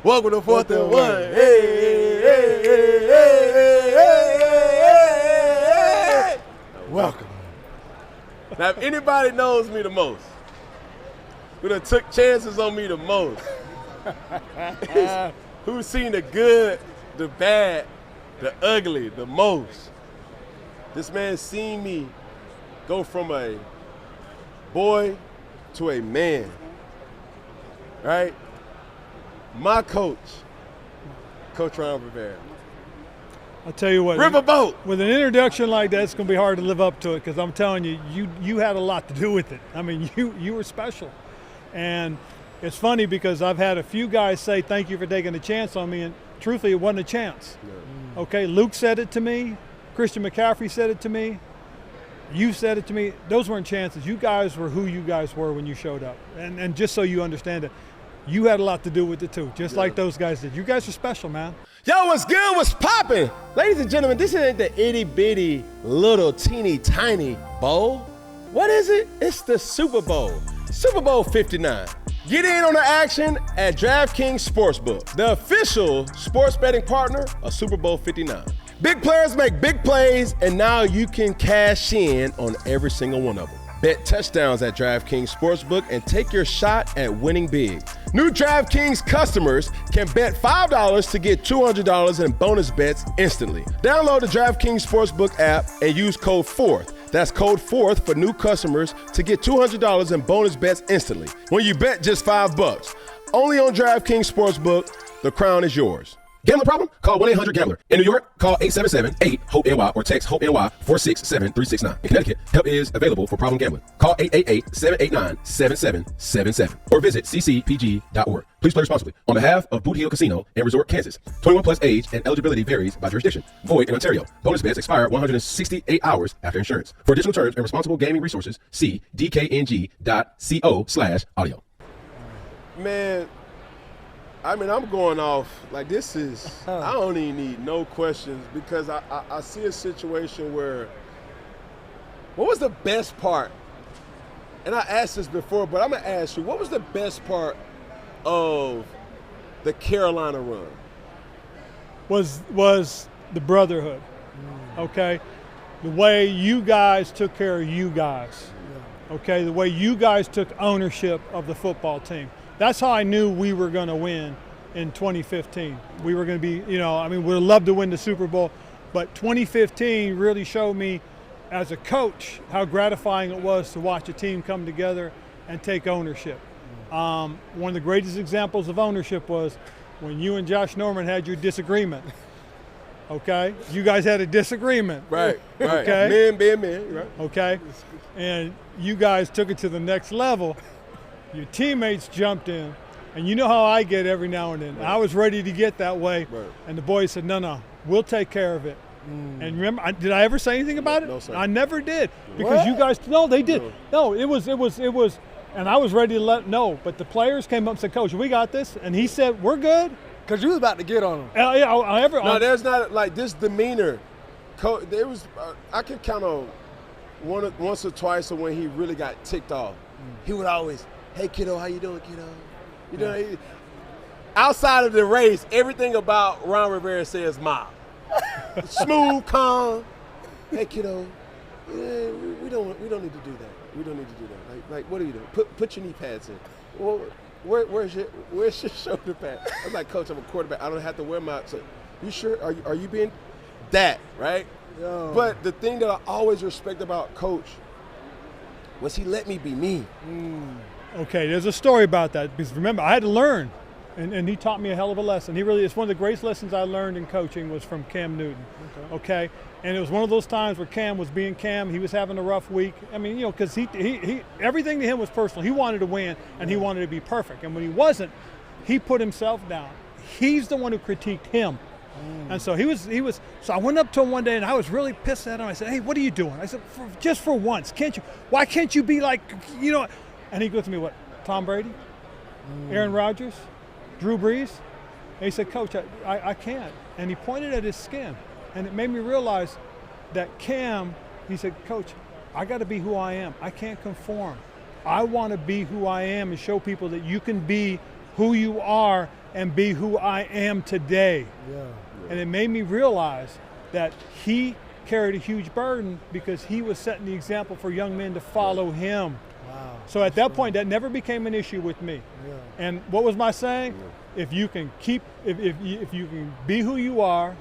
Welcome to 4th and 1. Hey, hey, hey, hey, hey, hey, hey. Welcome. Now, if anybody knows me the most, who done took chances on me the most, who's seen the good, the bad, the ugly the most, this man's seen me go from a boy to a man, right? My coach, Coach Rivera. I'll tell you what. Riverboat. With an introduction like that, it's going to be hard to live up to it because I'm telling you, you had a lot to do with it. I mean, you were special. And it's funny because I've had a few guys say thank you for taking a chance on me, and truthfully, it wasn't a chance. Yeah. Okay, Luke said it to me. Christian McCaffrey said it to me. You said it to me. Those weren't chances. You guys were who you guys were when you showed up. And just so you understand it, you had a lot to do with it too, just like those guys did. You guys are special, man. Yo, what's good? What's poppin'? Ladies and gentlemen, this isn't the itty bitty little teeny tiny bowl. What is it? It's the Super Bowl. Super Bowl 59. Get in on the action at DraftKings Sportsbook, the official sports betting partner of Super Bowl 59. Big players make big plays, and now you can cash in on every single one of them. Bet touchdowns at DraftKings Sportsbook and take your shot at winning big. New DraftKings customers can bet $5 to get $200 in bonus bets instantly. Download the DraftKings Sportsbook app and use code 4TH. That's code 4TH for new customers to get $200 in bonus bets instantly when you bet just $5. Only on DraftKings Sportsbook. The crown is yours. Gambling problem? Call 1-800-GAMBLER. In New York, call 877-8-HOPE-NY or text HOPE-NY 467-369. In Connecticut, help is available for problem gambling. Call 888-789-7777 or visit ccpg.org. Please play responsibly. On behalf of Boot Hill Casino and Resort, Kansas. 21 plus age and eligibility varies by jurisdiction. Void in Ontario. Bonus bets expire 168 hours after insurance. For additional terms and responsible gaming resources, see dkng.co/audio. Man, I mean, I'm going off, like this is, I don't even need no questions because I see a situation where, what was the best part? And I asked this before, but I'm going to ask you, what was the best part of the Carolina run? Was the Brotherhood, okay? The way you guys took care of you guys, okay? The way you guys took ownership of the football team. That's how I knew we were going to win in 2015. We were going to be, I mean, we'd love to win the Super Bowl, but 2015 really showed me as a coach how gratifying it was to watch a team come together and take ownership. One of the greatest examples of ownership was when you and Josh Norman had your disagreement. Okay? You guys had a disagreement. Right. Okay? Man. Right. Okay? And you guys took it to the next level. Your teammates jumped in, and you know how I get every now and then. Right. I was ready to get that way, and the boys said, no, we'll take care of it. And remember, did I ever say anything about it? No, sir. I never did, because you guys, no, they did. No, it was, and I was ready to but the players came up and said, Coach, we got this, and he said, we're good. Because you was about to get on them. There's not, like, this demeanor. There was, I can count on once or twice when he really got ticked off. He would always, hey, kiddo, how you doing, kiddo? Outside of the race, everything about Ron Rivera says mild. Smooth, calm. Hey, kiddo, we don't need to do that. We don't need to do that. Like what are you doing? Put your knee pads in. Well, where's your shoulder pad? I'm like, Coach, I'm a quarterback. I don't have to wear my. So, you sure? Are you being that right? Yo. But the thing that I always respect about Coach was he let me be me. Okay, there's a story about that, because remember, I had to learn, and he taught me a hell of a lesson. It's one of the greatest lessons I learned in coaching was from Cam Newton, okay? And it was one of those times where Cam was being Cam. He was having a rough week. I mean, because he everything to him was personal. He wanted to win, and he wanted to be perfect. And when he wasn't, he put himself down. He's the one who critiqued him. And so he was. So I went up to him one day, and I was really pissed at him. I said, hey, what are you doing? I said, just for once, why can't you be like, And he goes to me, what, Tom Brady, Aaron Rodgers, Drew Brees? And he said, Coach, I can't. And he pointed at his skin. And it made me realize that Cam, he said, Coach, I got to be who I am. I can't conform. I want to be who I am and show people that you can be who you are and be who I am today. Yeah. And it made me realize that he carried a huge burden because he was setting the example for young men to follow him. Wow. So at that point, that never became an issue with me. Yeah. And what was my saying? If you can if you can be who you are,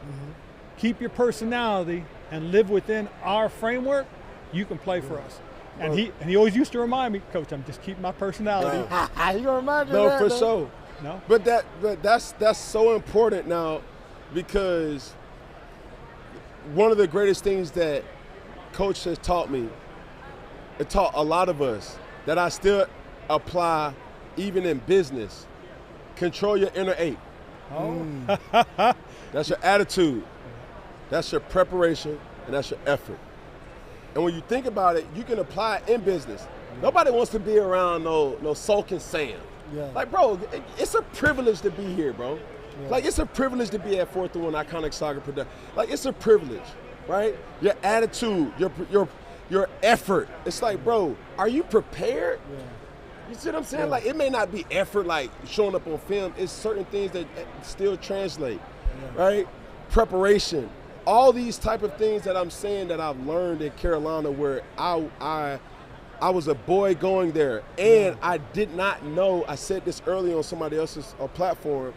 keep your personality, and live within our framework, you can play for us. And he always used to remind me, Coach, I'm just keeping my personality. He gonna remind you No, of that, for though. sure. No. But that's so important now, because one of the greatest things that Coach has taught me, it taught a lot of us, that I still apply even in business. Control your inner ape. That's your attitude. That's your preparation, and that's your effort. And when you think about it, you can apply it in business. Nobody wants to be around no sulking Sam. Yeah. Like, bro, it's a privilege to be here, bro. Yeah. Like, it's a privilege to be at 4th and 1 Iconic Saga Production. Like, it's a privilege, right? Your attitude, your effort. It's like, bro, are you prepared? Yeah. You see what I'm saying? Like, it may not be effort like showing up on film. It's certain things that still translate, right? Preparation. All these type of things that I'm saying that I've learned in Carolina, where I was a boy going there, and I did not know, I said this early on somebody else's platform,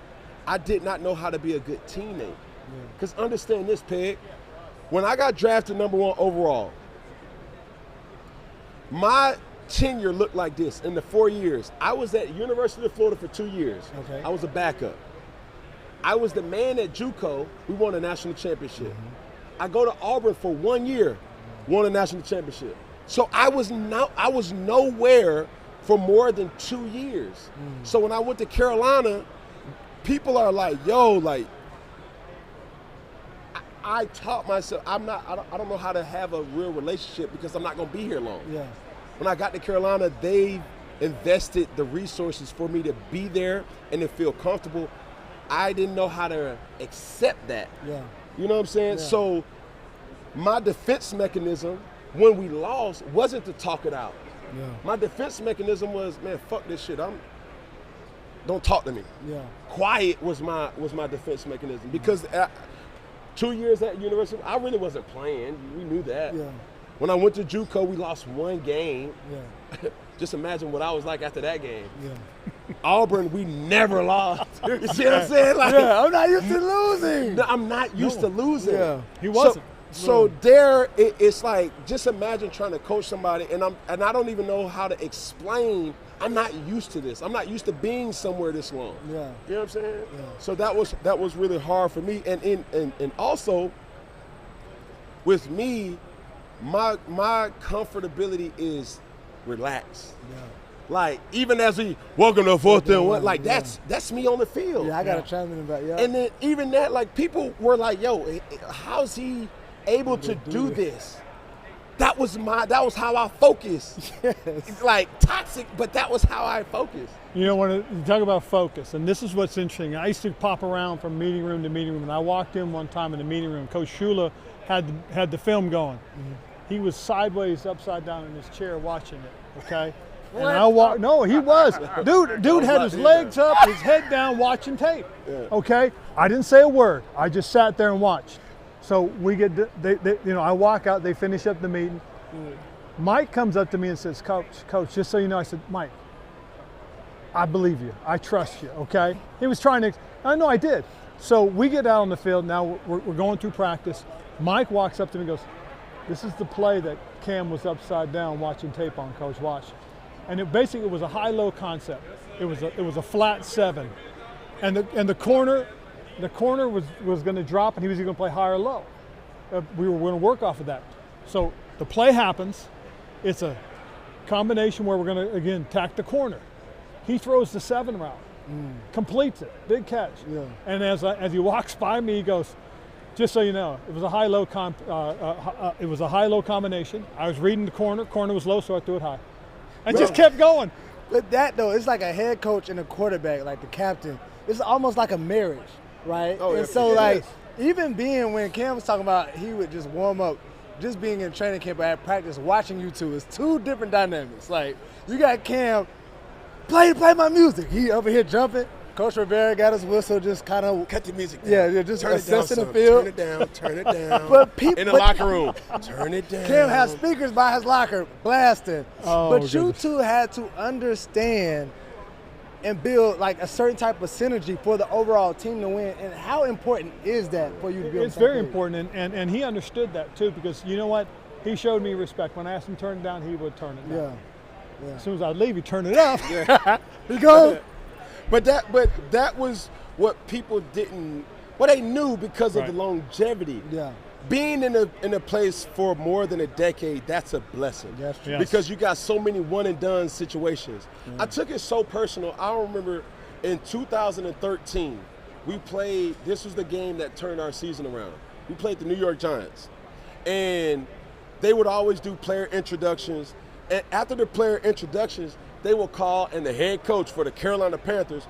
I did not know how to be a good teammate. Because understand this, Peg, when I got drafted #1 overall, my tenure looked like this. In the 4 years, I was at University of Florida for 2 years. Okay. I was a backup. I was the man at JUCO. We won a national championship. I go to Auburn for 1 year, won a national championship. So I was nowhere for more than 2 years. So when I went to Carolina, people are like, yo, like, I taught myself, I don't know how to have a real relationship because I'm not gonna be here long. Yeah. When I got to Carolina, they invested the resources for me to be there and to feel comfortable. I didn't know how to accept that. Yeah. You know what I'm saying? Yeah. So my defense mechanism when we lost wasn't to talk it out. Yeah. My defense mechanism was, man, fuck this shit. Don't talk to me. Yeah. Quiet was my defense mechanism, because 2 years at university, I really wasn't playing. We knew that. Yeah. When I went to JUCO, we lost 1 game. Yeah. Just imagine what I was like after that game. Yeah. Auburn, we never lost. You see what I'm saying? Like, Yeah. I'm not used to losing. no, I'm not used to losing. Yeah. He wasn't. So there, it's like, just imagine trying to coach somebody, and I don't even know how to explain. I'm not used to this. I'm not used to being somewhere this long. Yeah. You know what I'm saying? Yeah. So that was really hard for me, and also with me, my comfortability is relaxed. Yeah. Like, even as we welcome to 4th and 1, like, that's me on the field. Yeah, I got a transmitting back. Yeah. And then even that, like, people were like, yo, how's he able to do this? That was how I focused. Yes. Like, toxic, but that was how I focused. You know, when you talk about focus, and this is what's interesting. I used to pop around from meeting room to meeting room, and I walked in one time in the meeting room. Coach Shula had the film going. He was sideways, upside down in his chair watching it, okay? And I walked, no, he was. Dude had his legs up, his head down, watching tape, okay? I didn't say a word. I just sat there and watched. So we get, I walk out, they finish up the meeting. Mike comes up to me and says, Coach, just so you know, I said, Mike, I believe you. I trust you, okay? He was trying to, I know I did. So we get out on the field, now we're going through practice. Mike walks up to me and goes, this is the play that Cam was upside down watching tape on, Coach, watch. And it basically was a high-low concept. It was a flat 7. And the corner was going to drop, and he was either going to play high or low. We were going to work off of that. So the play happens. It's a combination where we're going to, again, tack the corner. He throws the 7 route, completes it, big catch. Yeah. And as he walks by me, he goes, just so you know, it was a high-low combination. I was reading the corner was low, so I threw it high. And just kept going. But that, though, it's like a head coach and a quarterback, like the captain. It's almost like a marriage, right? Oh, and yeah, so, it like, is. even being, when Cam was talking about he would just warm up, just being in training camp or at practice, watching you two is 2 different dynamics. Like, you got Cam, play my music. He over here jumping. Coach Rivera got his whistle, just kind of Cut the music down. Yeah, just turn it down assessing the some. field. Turn it down, turn it down. In the locker room, turn it down. Cam has speakers by his locker blasting. Oh, but you goodness. two had to understand and build like a certain type of synergy for the overall team to win. And how important is that for you to be on the It's same very page? important, and he understood that too, because you know what? He showed me respect. When I asked him to turn it down, he would turn it down. Yeah. As soon as I'd leave, he'd turn it up. He go. But that was what people didn't. Well, they knew because of Right. the longevity. Yeah. Being in a place for more than a decade, that's a blessing. That's true. Yes. Because you got so many one and done situations. I took it so personal. I remember in 2013, we played. This was the game that turned our season around. We played the New York Giants, and they would always do player introductions. And after the player introductions, they will call, and the head coach for the Carolina Panthers,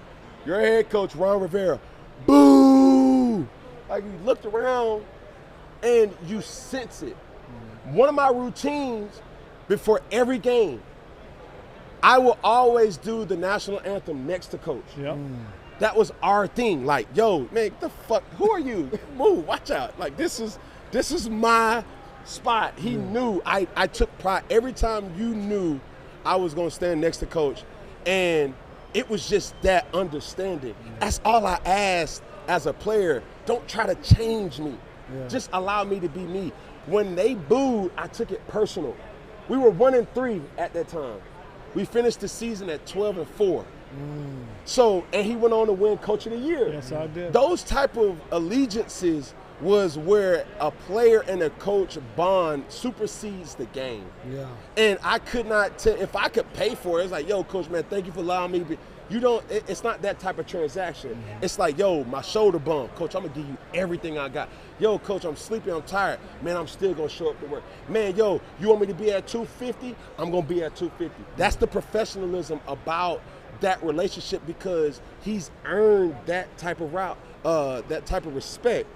your head coach, Ron Rivera, boo! Like, you looked around, and you sense it. One of my routines before every game, I will always do the national anthem next to coach. Yep. That was our thing. Like, yo, man, the fuck, who are you? Move, watch out. Like, this is my spot. He knew. I took pride. Every time you knew I was going to stand next to coach, and it was just that understanding. That's all I asked as a player. Don't try to change me. Just allow me to be me. When they booed, I took it personal. We were 1-3 at that time. We finished the season at 12-4. So, and he went on to win Coach of the Year. Yes, I did. Those type of allegiances was where a player and a coach bond supersedes the game. Yeah. And I could not tell, if I could pay for it, it's like, yo, coach, man, thank you for allowing me to be. You don't, it's not that type of transaction. It's like, yo, my shoulder bump. Coach, I'm going to give you everything I got. Yo, coach, I'm sleepy, I'm tired. Man, I'm still going to show up to work. Man, yo, you want me to be at 250? I'm going to be at 250. That's the professionalism about that relationship, because he's earned that type of route, that type of respect.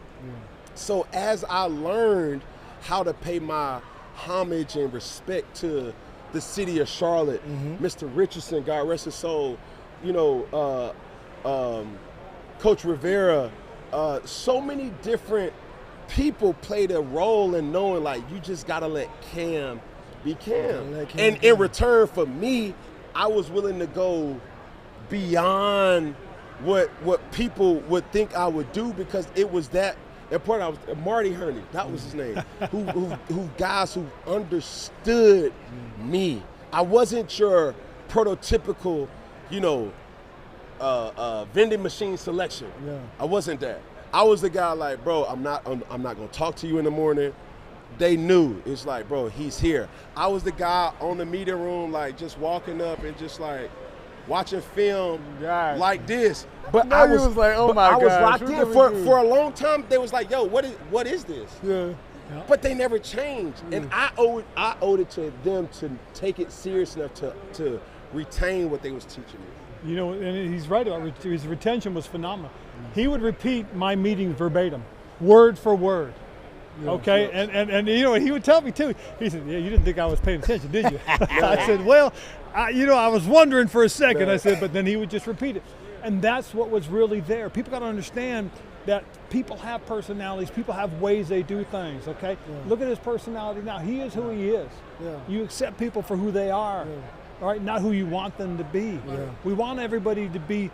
So as I learned how to pay my homage and respect to the city of Charlotte, Mr. Richardson, God rest his soul, you know, Coach Rivera, so many different people played a role in knowing, like, you just gotta let Cam be Cam. And in return for me, I was willing to go beyond what people would think I would do, because it was that important. I was Marty Herney, that was his name, who guys who understood me. I wasn't your prototypical, you know, vending machine selection. I wasn't that. I was the guy like, bro, I'm not gonna talk to you in the morning. They knew. It's like, bro, he's here. I was the guy on the meeting room, like, just walking up and just like watching film like this. But I was like, oh my I was gosh, locked in for a long time. They was like, yo, what is this? Yeah. But they never changed, and I owed it to them to take it serious enough to retain what they was teaching me. You know, and he's right about his retention was phenomenal. He would repeat my meeting verbatim, word for word. Okay, and you know, he would tell me too. He said, "Yeah, you didn't think I was paying attention, did you?" I said, "Well, I was wondering for a second." I said, but then he would just repeat it, and that's what was really there. People got to understand that people have personalities. People have ways they do things. Okay, look at his personality now. He is who he is. You accept people for who they are. All right, not who you want them to be. We want everybody to be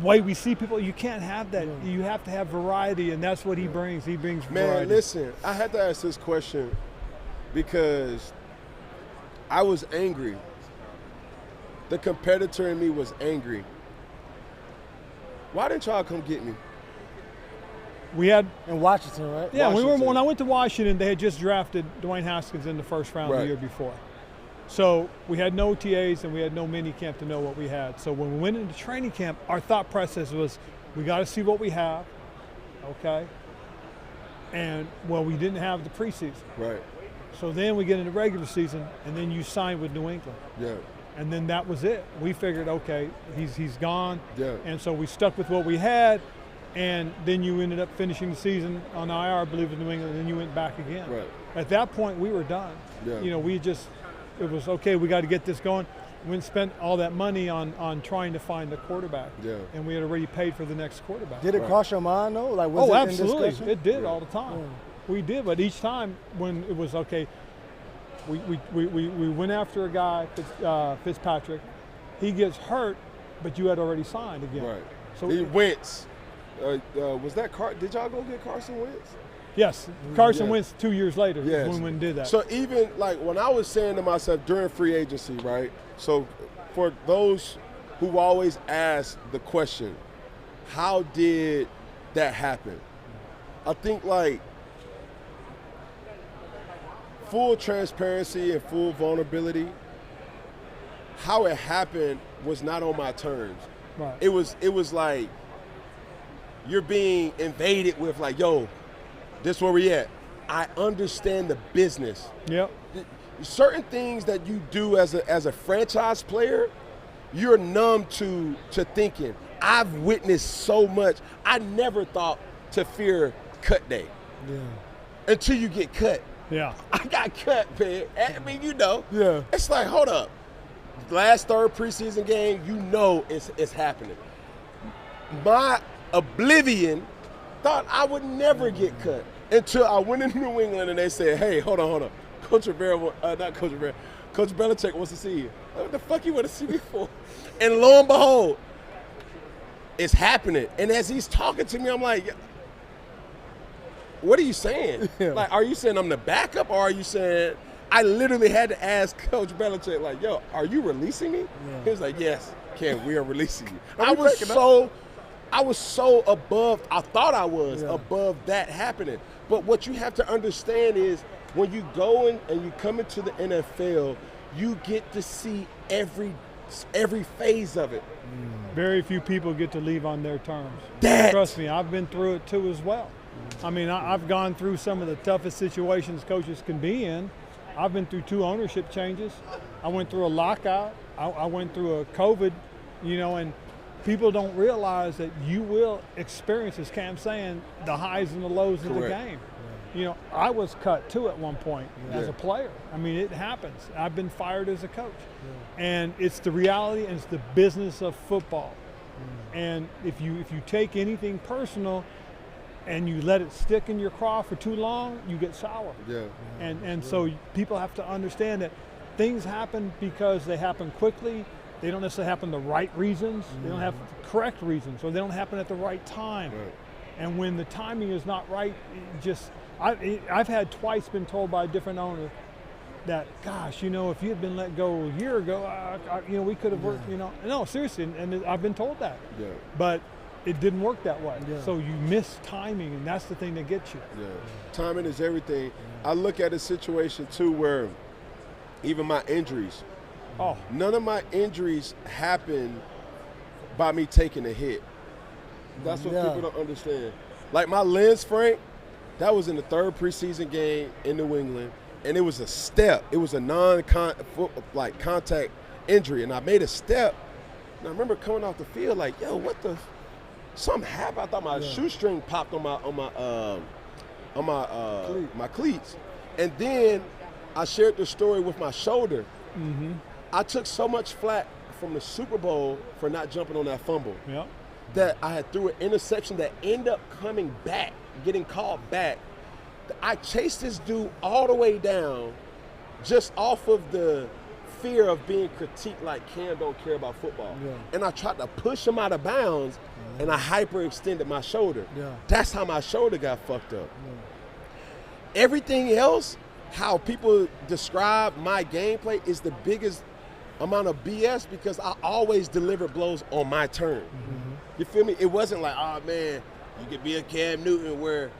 the way we see people. You can't have that. You have to have variety, and that's what he brings. He brings variety. Man, listen, I had to ask this question because I was angry. The competitor in me was angry. Why didn't y'all come get me? We had In Washington, right? Yeah, Washington. when I went to Washington, they had just drafted Dwayne Haskins in the first round the Right. year before. So we had no OTAs and we had no mini camp to know what we had. So when we went into training camp, our thought process was, we got to see what we have, okay? And, well, we didn't have the preseason. Right. So then we get into regular season, and then you sign with New England. Yeah. And then that was it. We figured, okay, he's gone. Yeah. And so we stuck with what we had, and then you ended up finishing the season on IR, I believe, in New England, and then you went back again. Right. At that point, we were done. Yeah. You know, it was okay, we got to get this going. went and spent all that money on trying to find a quarterback. Yeah. And we had already paid for the next quarterback. Did it cross your mind though? Like, was it absolutely. in discussion? It did all the time. Yeah. We did, but each time when it was okay, we went after a guy, Fitzpatrick. He gets hurt, but you had already signed again. Right. So Wentz. Was that did y'all go get Carson Wentz? yes, Carson Yeah. Wentz 2 years later Yes. when we did that. So even like when I was saying to myself during free agency, right? So for those who always ask the question, how did that happen? I think like full transparency and full vulnerability, how it happened was not on my terms. right. It was like you're being invaded with like, yo, this where we at. I understand the business. Yep. Certain things that you do as a franchise player, you're numb to thinking. I've witnessed so much. I never thought to fear cut day Yeah. until you get cut. Yeah. I got cut, man. I mean, you know. Yeah. It's like, hold up. Last third preseason game, you know it's happening. My oblivion thought I would never get cut until I went in New England and they said, hey, hold on. Coach Rivera, not Coach Rivera, Coach Belichick wants to see you. What the fuck you want to see me for? And lo and behold, it's happening. And as he's talking to me, I'm like, what are you saying? Yeah. Like, are you saying I'm the backup, or are you saying I literally had to ask Coach Belichick, like, yo, are you releasing me? Yeah. He was like, yes, Ken, we are releasing you. Are I we was breaking so above, I thought I was Yeah. above that happening. But what you have to understand is when you go in and you come into the NFL, you get to see every phase of it. Very few people get to leave on their terms. That- Trust me, I've been through it too as well. I mean, I've gone through some of the toughest situations coaches can be in. I've been through 2 ownership changes. I went through a lockout. I went through a COVID, and people don't realize that you will experience, as Cam's saying, the highs and the lows of the Correct. game. I was cut too at one point as Yeah. a player. I mean, it happens. I've been fired as a coach. And it's the reality and it's the business of football. And if you take anything personal and you let it stick in your craw for too long, you get sour. Yeah. And so people have to understand that things happen because they happen quickly. They don't necessarily happen the right reasons. They don't have the correct reasons, or they don't happen at the right time. Right. And when the timing is not right, I've had twice been told by a different owner that, gosh, if you had been let go a year ago, we could have worked, No, seriously, and I've been told that. Yeah. But it didn't work that way. Yeah. So you miss timing, and that's the thing that gets you. Yeah. Timing is everything. I look at a situation too where even my injuries, Oh, none of my injuries happen by me taking a hit. That's what Yeah. people don't understand. Like my lens, Frank, that was in the 3rd preseason game in New England, and it was a step. It was a contact injury, and I made a step. And I remember coming off the field like, yo, what the? Something happened. I thought my shoestring popped on my cleats, and then I shared the story with my shoulder. mm-hmm. I took so much flack from the Super Bowl for not jumping on that fumble Yeah. that I had threw an interception that ended up coming back, getting called back. I chased this dude all the way down just off of the fear of being critiqued like Cam don't care about football. Yeah. And I tried to push him out of bounds, and I hyperextended my shoulder. Yeah. That's how my shoulder got fucked up. Everything else, how people describe my gameplay, is the biggest amount of BS because I always deliver blows on my turn. You feel me? It wasn't like, oh man, you could be a Cam Newton where,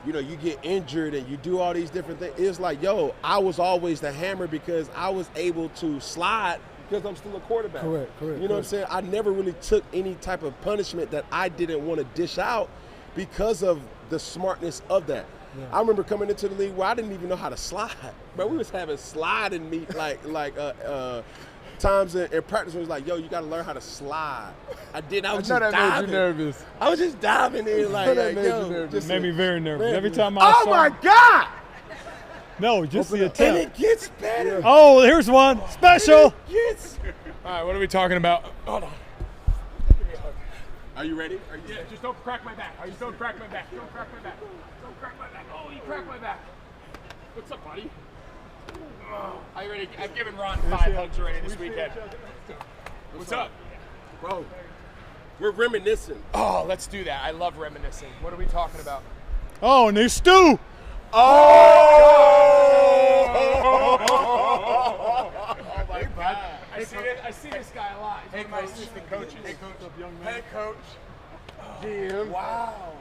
you get injured and you do all these different things. It's like, yo, I was always the hammer because I was able to slide because I'm still a quarterback. Correct. You know what I'm saying? I never really took any type of punishment that I didn't want to dish out because of the smartness of that. Yeah. I remember coming into the league where I didn't even know how to slide. But we was having sliding meet times in practice where it was like, yo, you got to learn how to slide. I did. I was just diving. nervous. I was just diving in like that made you yo. nervous. just Made me very nervous. Man, Every time I oh saw my him- God! No, just the And attempt. it gets better. Oh, here's one. Special. It gets All right, what are we talking about? Hold on. Are you ready? Yeah, just don't crack my back. Don't crack my back. Don't crack my back. Don't crack my back. Oh, you cracked my back. What's up, buddy? Are you ready? I've given Ron 5 hugs already this weekend. What's up? Bro, we're reminiscing. Oh, let's do that. I love reminiscing. What are we talking about? Oh, and they stew. Oh my God. I see this guy a lot. He's one of my assistant coaches. Hey, coach. GM. Wow.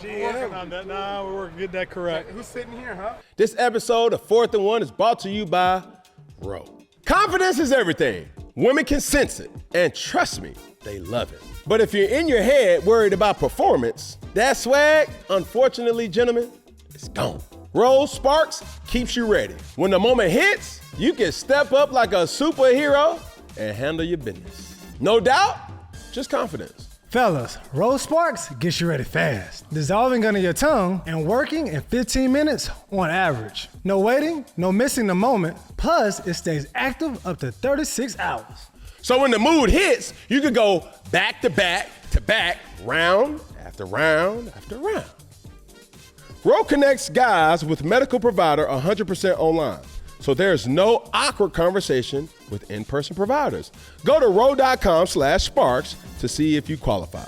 We're working on that now. We're working to get that correct. Who's sitting here, huh? This episode of 4th and 1 is brought to you by Ro. Confidence is everything. Women can sense it. And trust me, they love it. But if you're in your head worried about performance, that swag, unfortunately, gentlemen, it's gone. Ro Sparks keeps you ready. When the moment hits, you can step up like a superhero and handle your business. No doubt, just confidence. Fellas, Rose Sparks gets you ready fast, dissolving under your tongue and working in 15 minutes on average. No waiting, no missing the moment, plus it stays active up to 36 hours. So when the mood hits, you can go back to back to back, round after round after round. Ro connects guys with medical provider 100% online. So there's no awkward conversation with in-person providers. Go to ro.com/sparks to see if you qualify.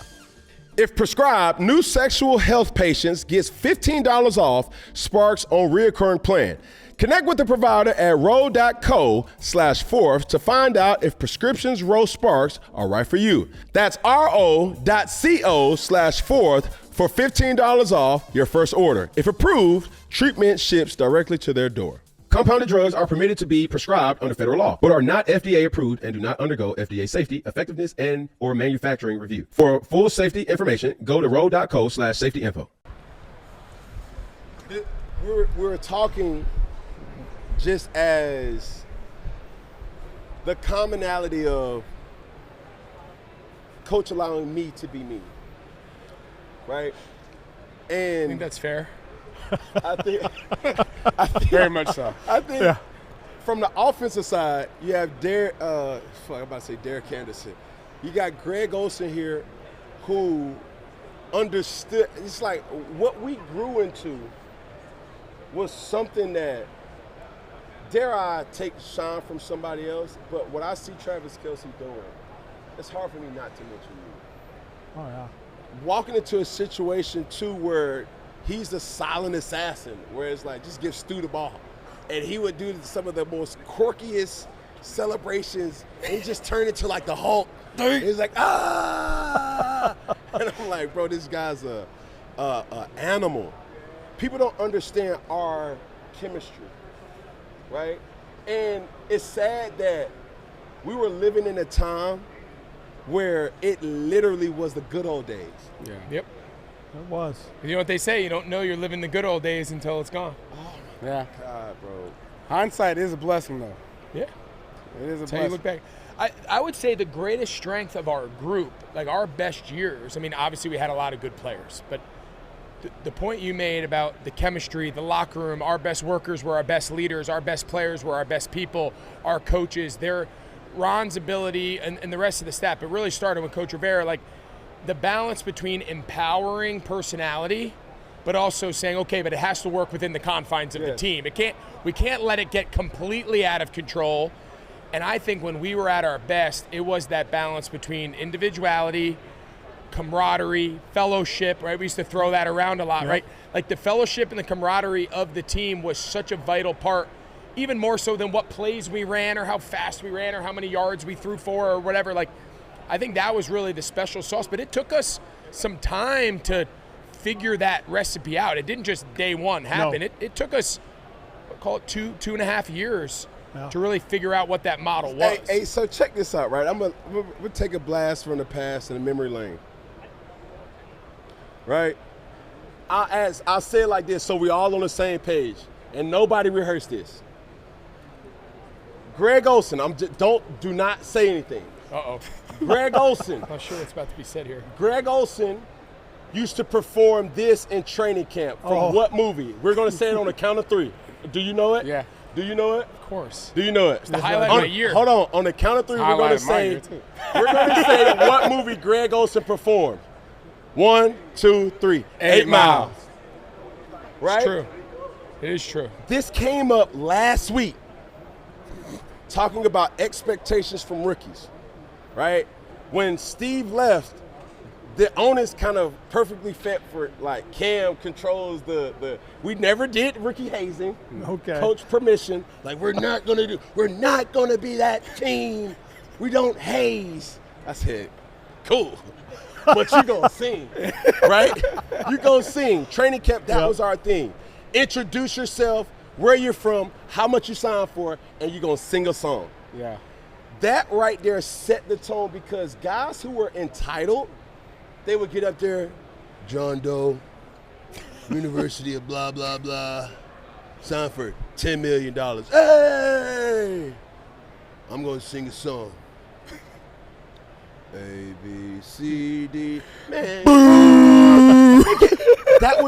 If prescribed, new sexual health patients gets $15 off Sparks on reoccurring plan. Connect with the provider at ro.co/4th to find out if prescriptions Ro Sparks are right for you. That's ro.co/4th for $15 off your first order. If approved, treatment ships directly to their door. Compounded drugs are permitted to be prescribed under federal law, but are not FDA approved and do not undergo FDA safety, effectiveness, and or manufacturing review. For full safety information, go to ro.co/safety-info. We're talking just as the commonality of coach allowing me to be me, right? And I think that's fair. I think Very much so. I think from the offensive side, you have Derek. I'm about to say Derek Anderson. You got Greg Olsen here, who understood. It's like what we grew into was something that, dare I take shine from somebody else, but what I see Travis Kelce doing, it's hard for me not to mention you. Oh, yeah. Walking into a situation too where he's the silent assassin, where it's like, just give Stu the ball. And he would do some of the most quirkiest celebrations, and he just turned into like the Hulk. He's like, ah! And I'm like, bro, this guy's a animal. People don't understand our chemistry, right? And it's sad that we were living in a time where it literally was the good old days. Yeah. Yep. It was. You know what they say? You don't know you're living the good old days until it's gone. Yeah. God, bro. Hindsight is a blessing, though. Yeah. It is a That's how you blessing. look back. I would say the greatest strength of our group, like our best years, I mean, obviously we had a lot of good players, but the point you made about the chemistry, the locker room, our best workers were our best leaders, our best players were our best people, our coaches, Ron's ability and the rest of the staff, it really started with Coach Rivera, like the balance between empowering personality, but also saying, okay, but it has to work within the confines of the team. We can't let it get completely out of control. And I think when we were at our best, it was that balance between individuality, camaraderie, fellowship, right? We used to throw that around a lot, right? Like the fellowship and the camaraderie of the team was such a vital part, even more so than what plays we ran or how fast we ran or how many yards we threw for or whatever. Like, I think that was really the special sauce, but it took us some time to figure that recipe out. It didn't just day one happen. No. It took us, call it two and a half years to really figure out what that model was. Hey, so check this out, right? We'll take a blast from the past in the memory lane, right? I'll say it like this so we all on the same page, and nobody rehearsed this. Greg Olsen, do not say anything. Uh-oh. Greg Olsen. I'm not sure what's about to be said here. Greg Olsen used to perform this in training camp from what movie? We're going to say it on the count of three. Do you know it? Yeah. Do you know it? Of course. Do you know it? It's the highlight of my year. Hold on. On the count of three, we're going to say what movie Greg Olsen performed. 1, 2, 3. 8 Mile. Right? It's true. It is true. This came up last week, talking about expectations from rookies, right? When Steve left, the onus kind of perfectly fit for, like, Cam controls we never did rookie hazing. Okay. Coach permission. Like, we're not going to be that team. We don't haze. I said, cool. But you going to sing, right? You going to sing. Training camp, that was our thing. Introduce yourself, where you're from, how much you signed for, and you're going to sing a song. Yeah. That right there set the tone because guys who were entitled, they would get up there, John Doe, University of blah, blah, blah, signed for $10 million. Hey! I'm going to sing a song. A, B, C, D, man. That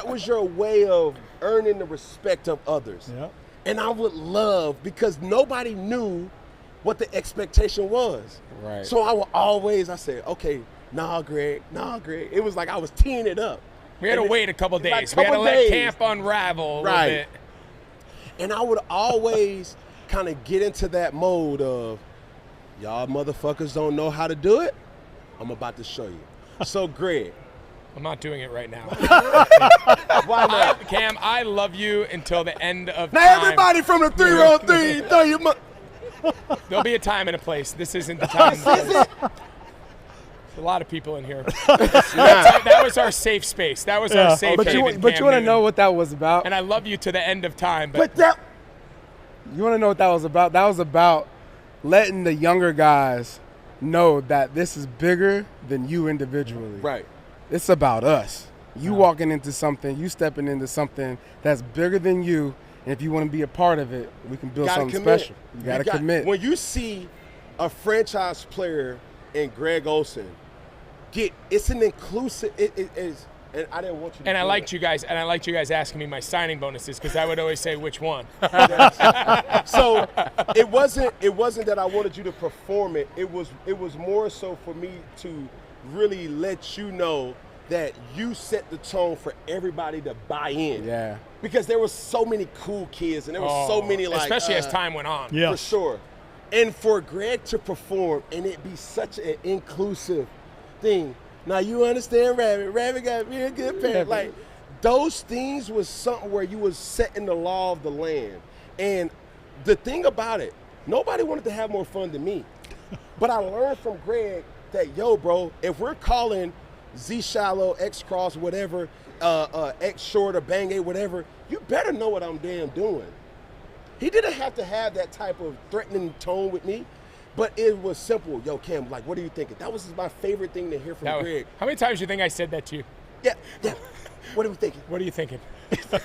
was your way of earning the respect of others. Yep. And I would love, because nobody knew what the expectation was. Right. So I said, okay, nah, Greg. It was like I was teeing it up. We had to wait a couple Like days. We had to let camp unravel a little bit. And I would always kind of get into that mode of, y'all motherfuckers don't know how to do it? I'm about to show you. So, Greg. I'm not doing it right now. Why not? Cam, I love you until the end of Now, time. everybody from the 3-on-3, throw your There'll be a time and a place. This isn't the time. There's a lot of people in here. That was our safe space. That was our safe haven. But you want to know what that was about? And I love you to the end of time. But that. You want to know what that was about? That was about letting the younger guys know that this is bigger than you individually. Right. It's about us. You walking into something, you stepping into something that's bigger than you, and if you want to be a part of it, we can build something special. You got to commit. When you see a franchise player in Greg Olsen, it's an inclusive. It is, and I didn't want you. And I liked you guys. And I liked you guys asking me my signing bonuses because I would always say which one. So it wasn't that I wanted you to perform it. It was more so for me to really let you know that you set the tone for everybody to buy in. Yeah. Because there was so many cool kids and there was so many especially as time went on. Yeah. For sure. And for Greg to perform and it be such an inclusive thing. Now you understand Rabbit got real good parents. Like those things was something where you was setting the law of the land. And the thing about it, nobody wanted to have more fun than me. But I learned from Greg that, yo, bro, if we're calling Z shallow, X cross, whatever, X short or bang A, whatever, you better know what I'm damn doing. He didn't have to have that type of threatening tone with me, but it was simple. Yo, Cam, like, what are you thinking? That was my favorite thing to hear from Greg. How many times do you think I said that to you? Yeah. What are we thinking? What are you thinking?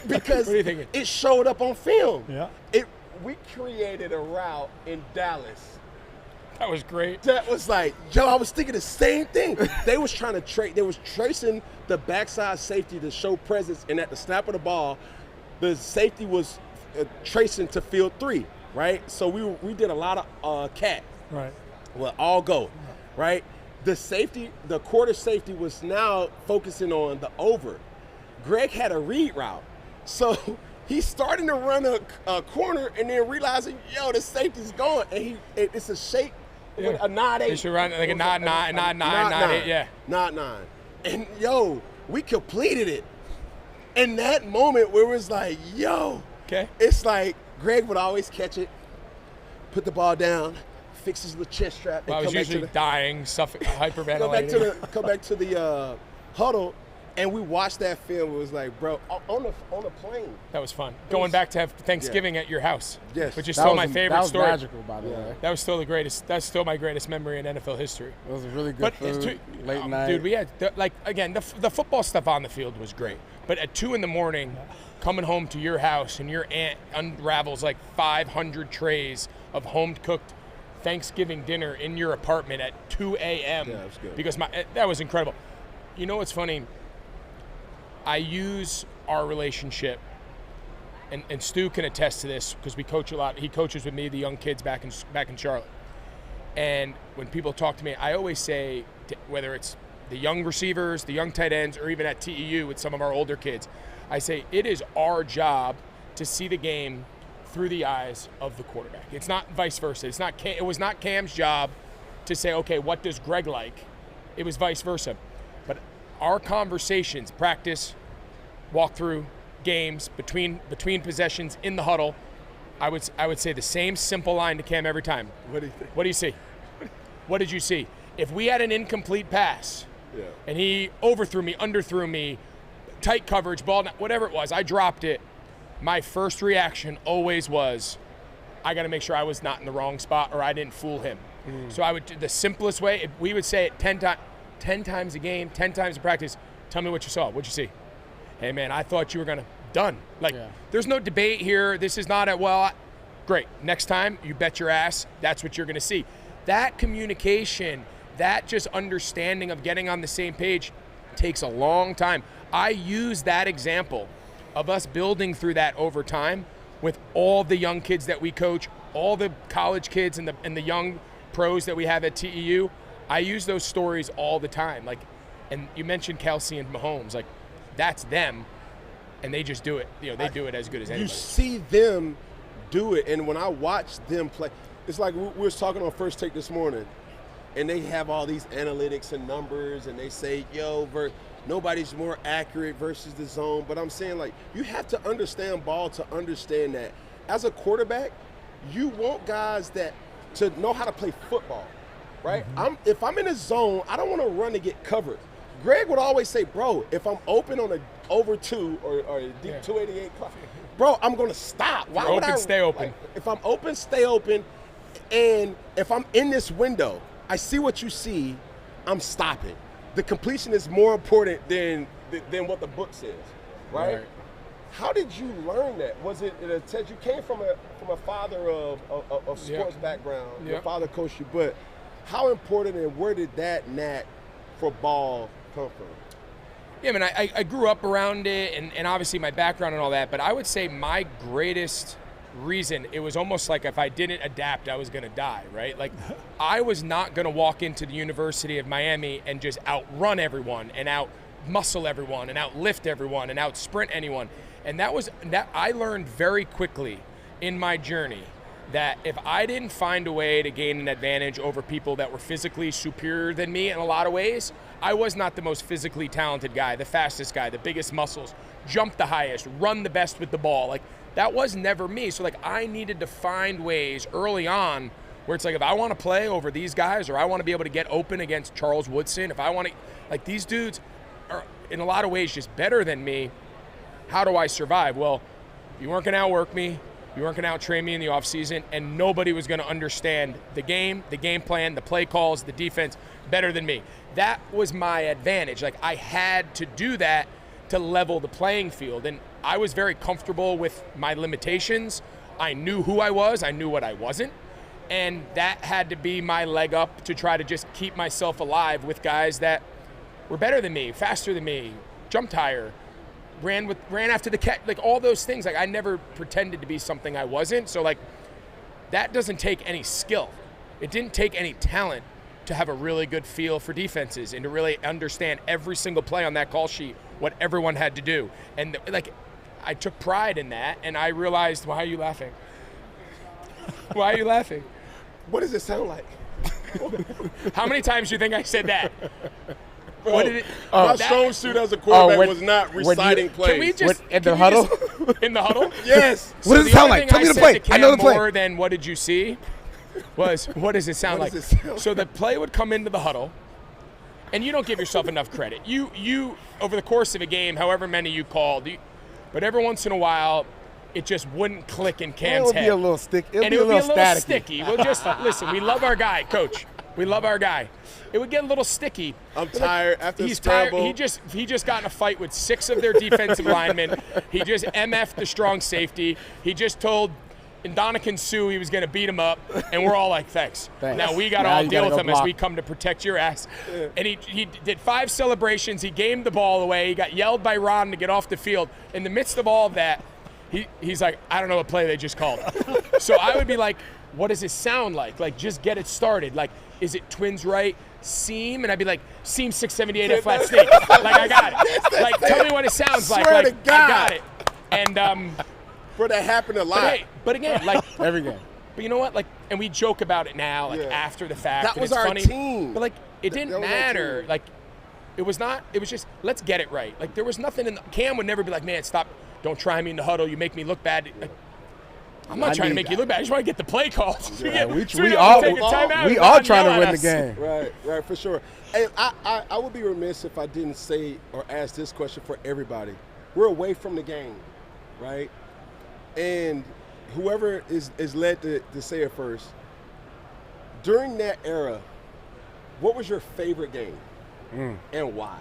Because what are you thinking? It showed up on film. Yeah. We created a route in Dallas. That was great. That was like, yo, I was thinking the same thing. They was trying to they was tracing the backside safety to show presence, and at the snap of the ball, the safety was tracing to field 3, right? So we did a lot of cat. Right. Well, all go, right? The quarter safety was now focusing on the over. Greg had a read route. So he's starting to run a corner and then realizing, yo, the safety's going. And it's a shake. Yeah. A nod 8. You should run like a nod 8, yeah. Nod 9. And, yo, we completed it. In that moment where it was like, yo, okay. It's like Greg would always catch it, put the ball down, fix his little chest strap. And I was usually dying, hyperventilating. Come back to the huddle. And we watched that film. It was like, bro, on the plane. That was fun. Going back to have Thanksgiving at your house. Yes. Which is still my favorite story. That was magical, by the way. That was still the greatest. That's still my greatest memory in NFL history. It was a really good food, late night. Dude, we had, the football stuff on the field was great. But at 2 a.m, coming home to your house and your aunt unravels like 500 trays of home-cooked Thanksgiving dinner in your apartment at 2 a.m. Yeah, that was good. Because that was incredible. You know what's funny? I use our relationship and Stu can attest to this because we coach a lot. He coaches with me, the young kids back in Charlotte. And when people talk to me, I always say, whether it's the young receivers, the young tight ends, or even at TEU with some of our older kids, I say it is our job to see the game through the eyes of the quarterback. It's not vice versa. It was not Cam's job to say, okay, what does Greg like? It was vice versa. But our conversations, practice, walkthrough, games, between possessions, in the huddle, I would say the same simple line to Cam every time. What do you think? What do you see? What did you see? If we had an incomplete pass and he overthrew me, underthrew me, tight coverage, ball, whatever it was, I dropped it, my first reaction always was, I got to make sure I was not in the wrong spot or I didn't fool him. So I would do the simplest way. We would say it 10 times a game, 10 times in practice. Tell me what you saw. What'd you see? Hey, man, I thought you were going to. Done. There's no debate here. This is not great. Next time, you bet your ass, that's what you're going to see. That communication, that just understanding of getting on the same page takes a long time. I use that example of us building through that over time with all the young kids that we coach, all the college kids and the young pros that we have at TEU. I use those stories all the time. And you mentioned Kelsey and Mahomes. That's them. And they just do it. They do it as good as anybody. You see them do it, and when I watch them play, it's like we were talking on First Take this morning, and they have all these analytics and numbers, and they say, nobody's more accurate versus the zone. But I'm saying, you have to understand ball to understand that. As a quarterback, you want guys to know how to play football, right? If I'm in a zone, I don't want to run to get covered. Greg would always say, bro, if I'm open on a over 2 or a deep 288 clock, bro, I'm going to stop. Why would I stay open? If I'm open, stay open. And if I'm in this window, I see what you see, I'm stopping. The completion is more important than what the book says, right? How did you learn that? Was it you came from a father of sports background, your father coached you, but how important and where did that knack for ball come from? Yeah, I mean, I grew up around it and obviously my background and all that, but I would say my greatest reason, it was almost like if I didn't adapt, I was going to die, right? I was not going to walk into the University of Miami and just outrun everyone and out-muscle everyone and out-lift everyone and out-sprint anyone. And that I learned very quickly in my journey that if I didn't find a way to gain an advantage over people that were physically superior than me in a lot of ways, I was not the most physically talented guy, the fastest guy, the biggest muscles, jump the highest, run the best with the ball. That was never me. So I needed to find ways early on where it's if I want to play over these guys or I want to be able to get open against Charles Woodson, if I want to, these dudes are in a lot of ways just better than me, how do I survive? Well, you weren't going to outwork me. You weren't going to out-train me in the offseason, and nobody was going to understand the game plan, the play calls, the defense better than me. That was my advantage. I had to do that to level the playing field, and I was very comfortable with my limitations. I knew who I was. I knew what I wasn't, and that had to be my leg up to try to just keep myself alive with guys that were better than me, faster than me, jumped higher, ran after the catch, all those things. I never pretended to be something I wasn't. So that doesn't take any skill. It didn't take any talent to have a really good feel for defenses and to really understand every single play on that call sheet, what everyone had to do. And I took pride in that, and I realized, why are you laughing? Why are you laughing? What does it sound like? How many times do you think I said that? What did it? My strong suit as a quarterback was not reciting plays. Can we just in the huddle? In the huddle? Yes. What does it sound like? Tell me the play. I know the play. More than what did you see? Was what does it sound like? So the play would come into the huddle, and you don't give yourself enough credit. You over the course of a game, however many you called, but every once in a while, it just wouldn't click in Cam's head. It'll be a little sticky. It would be a little sticky. We'll just listen. We love our guy, Coach. We love our guy. It would get a little sticky. I'm tired after he's tired. He just got in a fight with 6 of their defensive linemen. He just MF'd the strong safety. He just told Ndamukong Suh he was going to beat him up, and we're all like, thanks. Now we got to all deal with him as we come to protect your ass. Yeah. And he did 5 celebrations. He gamed the ball away. He got yelled by Ron to get off the field. In the midst of all of that, He's like, I don't know what play they just called. So I would be like, what does it sound like? Like, just get it started. Like, is it twins right? Seam? And I'd be like, seam 678 at flat snake. Like, I got it. Like, tell me what it sounds like. Swear to Like, God. I got it. And, Bro, that happened a lot. but hey, but again, like, Every game. but you know what? Like, and we joke about it now, like, after the fact. That and was it's our funny. team. But, like, it didn't That was our matter. team. Like, it was just, let's get it right. Like, there was nothing Cam would never be like, man, stop. Don't try me in the huddle. You make me look bad. Like, I'm not trying to make you look bad. I just want to get the play called. Yeah, we don't all take a timeout we and all not trying to yell win at the us. game. Right, for sure. And I would be remiss if I didn't say or ask this question for everybody. We're away from the game, right? And whoever is led to say it first, during that era, what was your favorite game and why?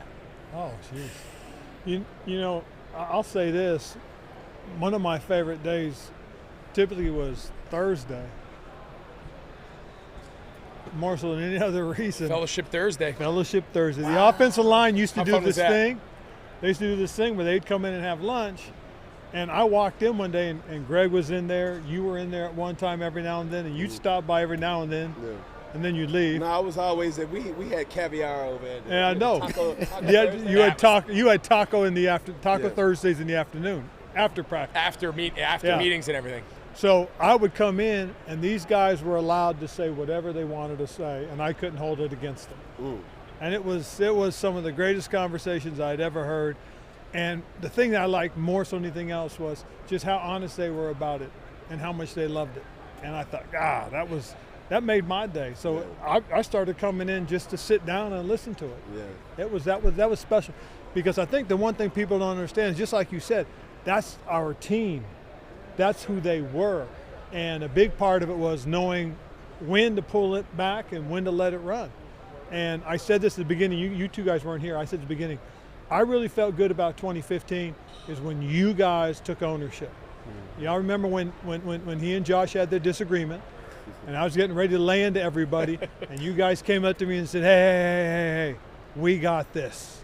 Oh, jeez. You know, I'll say this. One of my favorite days typically was Thursday. More so than any other reason. Fellowship Thursday. Fellowship Thursday. The offensive line used to How do fun was this that? thing. They used to do this thing where they'd come in and have lunch. And I walked in one day, and Greg was in there. You were in there at one time every now and then, and you'd stop by every now and then, and then you'd leave. No, I was always that we had caviar over there. Yeah, I know. Taco Thursday. You had taco in the taco Yeah. Thursdays in the afternoon after practice. After Yeah. meetings and everything. So I would come in, and these guys were allowed to say whatever they wanted to say, and I couldn't hold it against them. And it was some of the greatest conversations I'd ever heard. And the thing that I liked more so than anything else was just how honest they were about it and how much they loved it. And I thought, that made my day. So I started coming in just to sit down and listen to it. Yeah. That was special, because I think the one thing people don't understand is, just like you said, that's our team. That's who they were. And a big part of it was knowing when to pull it back and when to let it run. And I said this at the beginning. You two guys weren't here. I said at the beginning, I really felt good about 2015 is when you guys took ownership. Y'all remember when he and Josh had their disagreement, and I was getting ready to lay into everybody, and you guys came up to me and said, hey, we got this.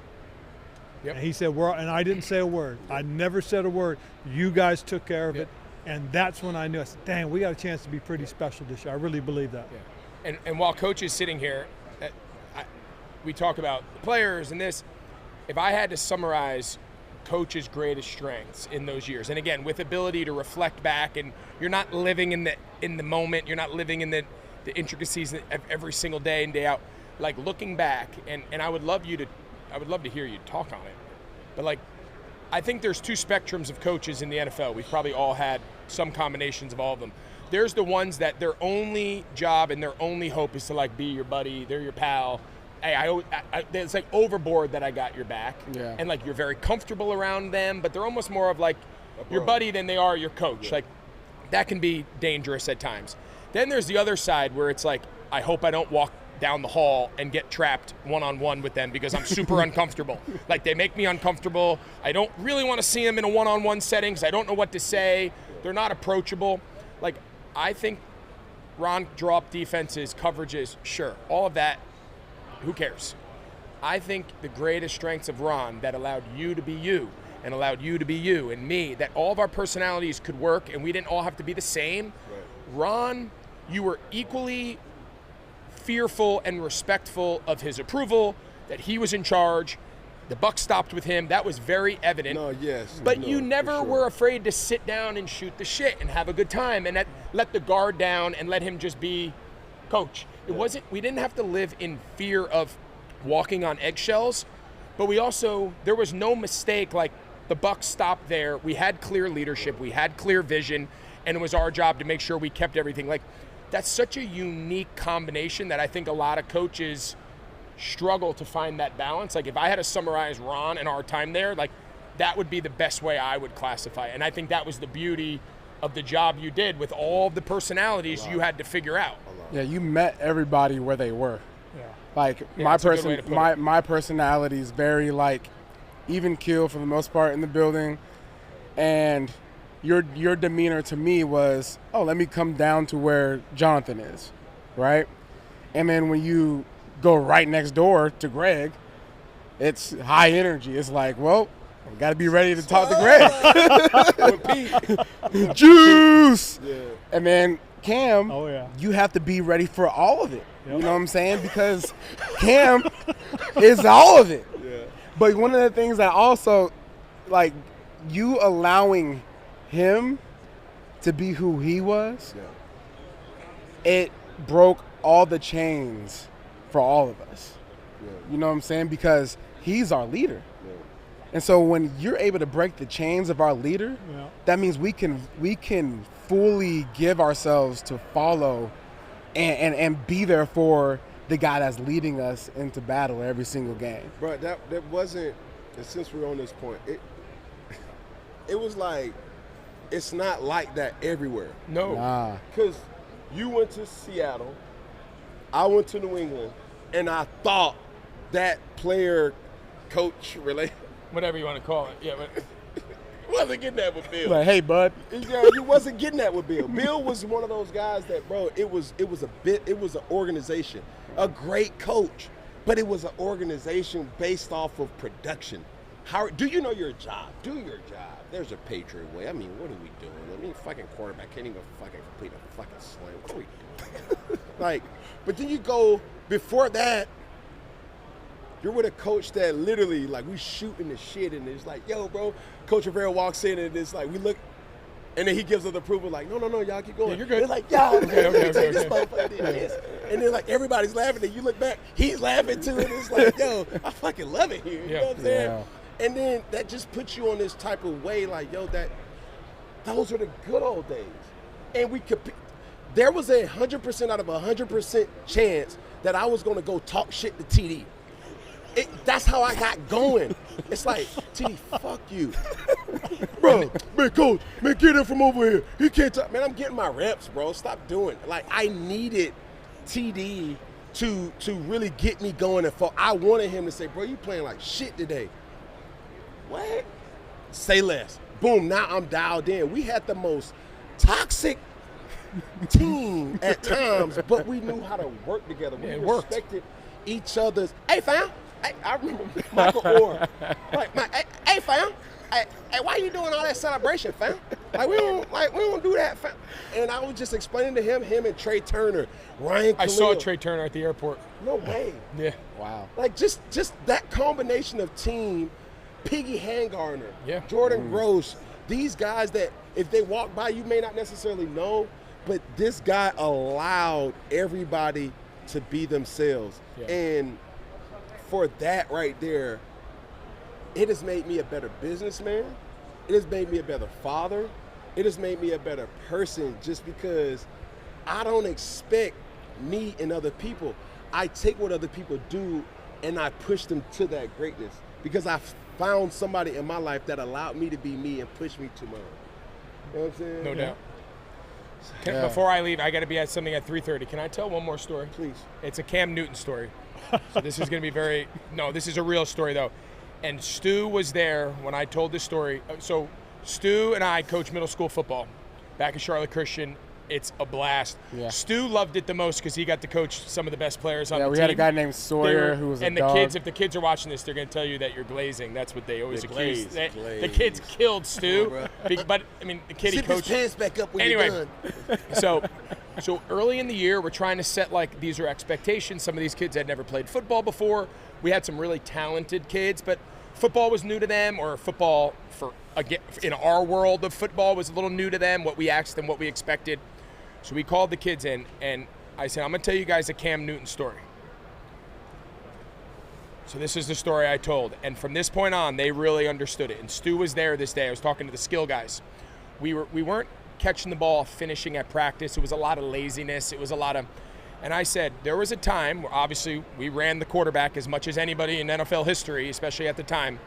Yep. And he said, and I didn't say a word. I never said a word. You guys took care of it. And that's when I knew. I said, dang, we got a chance to be pretty special this year. I really believe that. Yeah. And while Coach is sitting here, we talk about the players and this. If I had to summarize Coach's greatest strengths in those years, and again, with ability to reflect back, and you're not living in the moment, you're not living in the intricacies of every single day and day out, like looking back, and I would love to hear you talk on it. But like, I think there's two spectrums of coaches in the NFL. We've probably all had some combinations of all of them. There's the ones that their only job and their only hope is to like be your buddy, they're your pal. Hey, it's like overboard that I got your back. Yeah. And like you're very comfortable around them, but they're almost more of like your buddy than they are your coach. Like that can be dangerous at times. Then there's the other side where it's like, I hope I don't walk down the hall and get trapped one-on-one with them because I'm super uncomfortable. Like they make me uncomfortable. I don't really want to see them in a one-on-one setting because I don't know what to say. They're not approachable. Like I think Ron drop defenses, coverages, sure, all of that. Who cares? I think the greatest strengths of Ron that allowed you to be you and allowed you to be you and me, that all of our personalities could work and we didn't all have to be the same. Right. Ron, you were equally fearful and respectful of his approval, that he was in charge. The buck stopped with him. That was very evident. But you never were afraid to sit down and shoot the shit and have a good time and let the guard down and let him just be coach. We didn't have to live in fear of walking on eggshells, but there was no mistake, like the buck stopped there. We had clear leadership, we had clear vision, and it was our job to make sure we kept everything. Like that's such a unique combination that I think a lot of coaches struggle to find that balance. Like if I had to summarize Ron and our time there, like that would be the best way I would classify it. And I think that was the beauty of the job you did with all of the personalities you had to figure out. Yeah, you met everybody where they were. Yeah. Like Yeah, my personality is very like even keel for the most part in the building, and your demeanor to me was, oh, let me come down to where Jonathan is, right? And then when you go right next door to Greg, it's high energy. It's like, well, Got to be ready to talk to Greg. With Pete. Juice. Yeah. And then Cam, Oh, yeah. you have to be ready for all of it. Yep. You know what I'm saying? Because Cam is all of it. Yeah. But one of the things that also, like, you allowing him to be who he was, it broke all the chains for all of us. Yeah. You know what I'm saying? Because he's our leader. Yeah. And so when you're able to break the chains of our leader, Yeah. that means we can fully give ourselves to follow and be there for the guy that's leading us into battle every single game. Bro, that wasn't, and since we're on this point, it was like, it's not like that everywhere. No. Nah. Because you went to Seattle, I went to New England, and I thought that player-coach relation, Whatever you want to call it. Yeah, but wasn't getting that with Bill. Like, hey, bud. Yeah, you wasn't getting that with Bill. Bill was one of those guys that, bro, it was an organization, a great coach, but it was an organization based off of production. How do you know your job? Do your job. There's a Patriot way. I mean, what are we doing? I mean, fucking quarterback can't even fucking complete a fucking slam. What are we doing? Like, but then you go before that. You're with a coach that literally, like, we shooting the shit, and it's like, yo, bro. Coach Rivera walks in, and it's like, we look, and then he gives us the approval, like, no, y'all keep going. Yeah, you're good. It's like, yo, Okay. this motherfucker did this. And then, like, everybody's laughing, and you look back, he's laughing too, and it's like, yo, I fucking love it here. You know what I'm saying? Yeah. And then that just puts you on this type of way, like, yo, those are the good old days. And we could, there was 100% out of 100% chance that I was going to go talk shit to TD. That's how I got going. It's like, TD, fuck you. Bro, man, coach, man, get him from over here. He can't talk. Man, I'm getting my reps, bro. Stop doing it. Like, I needed TD to really get me going. And I wanted him to say, bro, you playing like shit today. What? Say less. Boom, now I'm dialed in. We had the most toxic team at times, but we knew how to work together. We respected each other's. Hey, fam. I remember Michael Orr. Hey, fam. Hey, why you doing all that celebration, fam? Like we don't do that, fam. And I was just explaining to him and Trey Turner, Ryan Khalil. I saw Trey Turner at the airport. No way. Yeah. Wow. Like just that combination of team, Peggy Handgarner, Yeah. Jordan Gross, these guys that if they walk by you may not necessarily know, but this guy allowed everybody to be themselves. Yeah. And for that right there, it has made me a better businessman. It has made me a better father. It has made me a better person just because I don't expect me and other people. I take what other people do and I push them to that greatness because I found somebody in my life that allowed me to be me and pushed me to my own. You know what I'm saying? No doubt. Yeah. Before I leave, I got to be at something at 3:30. Can I tell one more story? Please. It's a Cam Newton story. So this is going to be this is a real story, though. And Stu was there when I told this story. So Stu and I coach middle school football back at Charlotte Christian. It's a blast. Yeah. Stu loved it the most because he got to coach some of the best players on the team. Yeah, we had a guy named Sawyer who was a and dog. the kids, if the kids are watching this, they're going to tell you that you're glazing. That's what they always accuse. glaze. The kids killed Stu. But, I mean, the kid he Zip his coached. pants back up when Anyway. you're done. So early in the year, we're trying to set, like, these are expectations. Some of these kids had never played football before. We had some really talented kids, but football was new to them, or football in our world of football was a little new to them, what we asked them, what we expected. So we called the kids in, and I said, I'm going to tell you guys a Cam Newton story. So this is the story I told. And from this point on, they really understood it. And Stu was there this day. I was talking to the skill guys. We weren't catching the ball, finishing at practice. It was a lot of laziness. It was a lot of, and I said, there was a time where obviously we ran the quarterback as much as anybody in NFL history, especially at the time,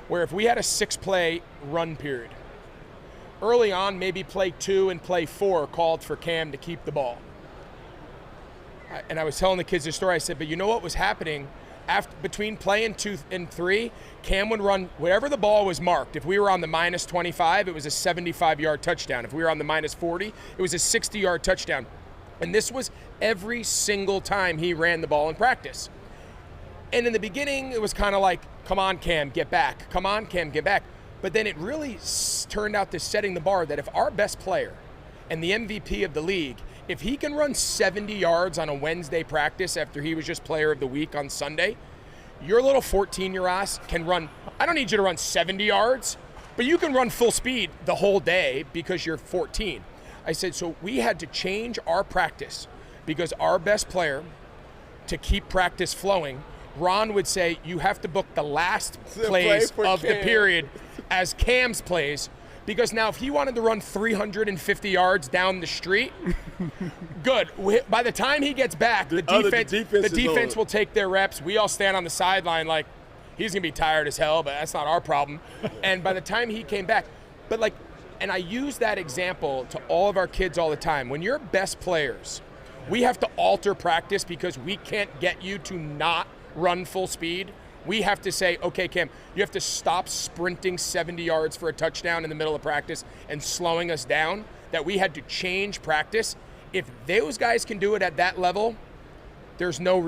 where if we had a 6-play run period, early on, maybe play 2 and play 4 called for Cam to keep the ball. And I was telling the kids this story. I said, but you know what was happening? Between playing 2 and 3, Cam would run whatever the ball was marked. If we were on the -25, it was a 75-yard touchdown. If we were on the -40, it was a 60-yard touchdown. And this was every single time he ran the ball in practice. And in the beginning, it was kind of like, come on, Cam, get back. Come on, Cam, get back. But then it really turned out to setting the bar that if our best player and the MVP of the league, if he can run 70 yards on a Wednesday practice after he was just player of the week on Sunday, your little 14-year ass can run, I don't need you to run 70 yards, but you can run full speed the whole day because you're 14. I said, so we had to change our practice because our best player, to keep practice flowing, Ron would say, you have to book the last plays of the period as Cam's plays, because now if he wanted to run 350 yards down the street, good. By the time he gets back, the defense will take their reps. We all stand on the sideline like, he's going to be tired as hell, but that's not our problem. And by the time he came back, but like, and I use that example to all of our kids all the time. When you're best players, we have to alter practice because we can't get you to not run full speed. We have to say, okay, Cam, you have to stop sprinting 70 yards for a touchdown in the middle of practice and slowing us down, that we had to change practice. If those guys can do it at that level, there's no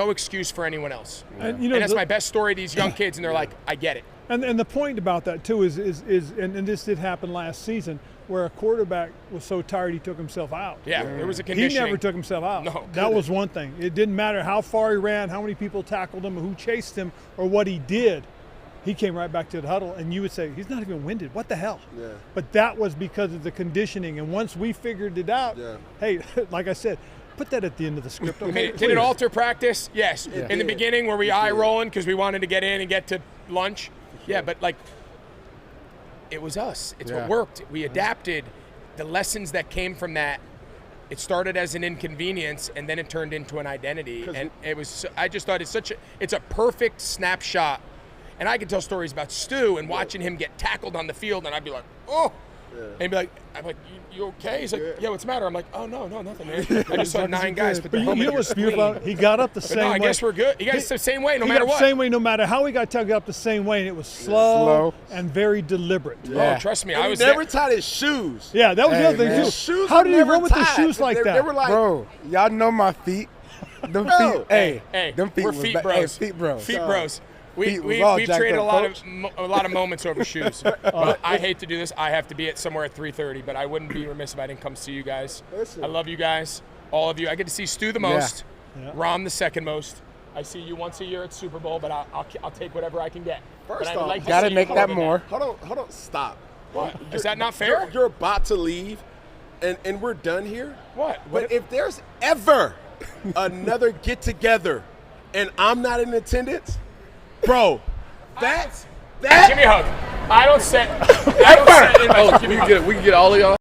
excuse for anyone else. Yeah. And that's my best story, these young kids, and they're like, I get it. And the point about that, too, is and this did happen last season, where a quarterback was so tired he took himself out. Yeah, there was a conditioning. He never took himself out. No. That was one thing. It didn't matter how far he ran, how many people tackled him, who chased him, or what he did. He came right back to the huddle, and you would say, he's not even winded. What the hell? Yeah. But that was because of the conditioning. And once we figured it out, hey, like I said, put that at the end of the script. Okay, did it alter practice? Yes. Yeah. In the beginning, were we eye rolling because we wanted to get in and get to lunch? Yeah, but like, it was us. It's what worked. We adapted. The lessons that came from that, it started as an inconvenience and then it turned into an identity. And it was, I just thought it's a perfect snapshot. And I could tell stories about Stu and watching him get tackled on the field, and I'd be like, oh. And he'd be like, I'm like, you okay? He's like, yeah, what's the matter? I'm like, oh, no, nothing, man. I just saw 9 guys put the helmet. You know what's beautiful? He got up the same way. I guess we're good. He got the same way no matter what. Same way no matter how he got tackled, up the same way, and it was slow and very deliberate. Yeah. Oh, trust me. I was never tied his shoes. Yeah, that was the other thing, too. Shoes how did he run with his shoes like that? They were like, bro, y'all know my feet. Them feet, hey, them feet we're was feet bros. Hey, feet bros. Feet bros. We've traded a lot of moments over shoes. But I hate to do this. I have to be at somewhere at 3:30, but I wouldn't be remiss if I didn't come see you guys. Listen. I love you guys, all of you. I get to see Stu the most, Ron the second most. I see you once a year at Super Bowl, but I'll take whatever I can get. First off, like gotta make that more. Hold on, stop. What? Is that not fair? You're about to leave, and we're done here. What? But if there's ever another get together, and I'm not in attendance. Bro, that. Give me a hug. I don't set. We can get all of y'all.